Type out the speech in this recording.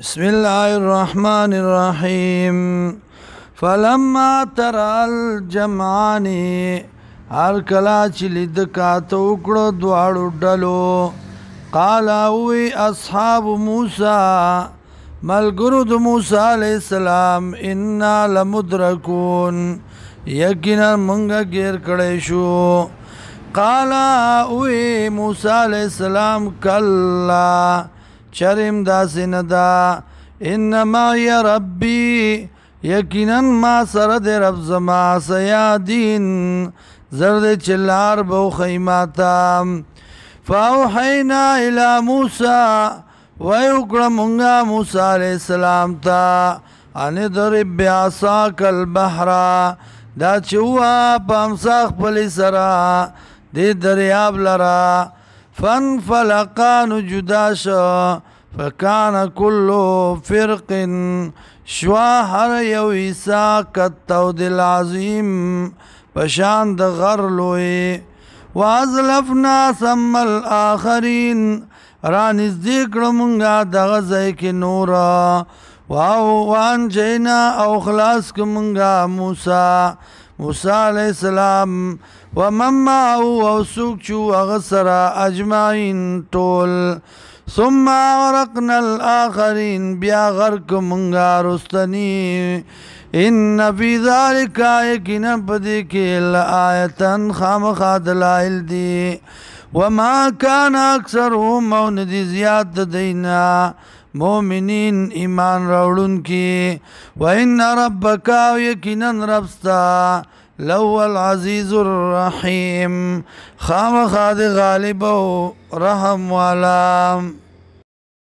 بسم الله الرحمن الرحيم فلما ترى الجمعان هر کلا چې لید کاته وکړو دواړو ډلو قال اوی اصحاب موسی ملګرو د موسی علیہ السلام انا لمدرکون یقینا مونږه گیر کړی شو قال اوی موسی علیہ السلام کلا چرم داسې نه ده انما یا ربي یقینا ما سره د رب زما سیادین زرد چلار بو خیماتا فاوحینا الى موسی ویوکړه مونږه موسی علیہ السلام ته ان ضرب بعصاک البحر دا چې وه په امسا خپلې سره د دریاب لره فانفلقا جدا شو فکان کلو فرق شوا هر یو عیسا کالطود العظیم پشان د غر لوی وازلفنا ثم الاخرین را نزدې کړه مونږه دغه ځای کې نوره وانجینا او خلاص که مونږه موسی علیہ السلام ومن معه او سوک چو اغسر اجمعین طول ثم غرقنا الاخرین بیا غرق منگا رستنی ان فی ذالک یقینا پدې کې لآیتا خامخا دلائل دی وما کان اکثرهم او ندی زیاد دینا مومنین ایمان راوړون کی وان ربک یقینا ربستا لو العزیز الرحیم خامخا د غالب و رحم والا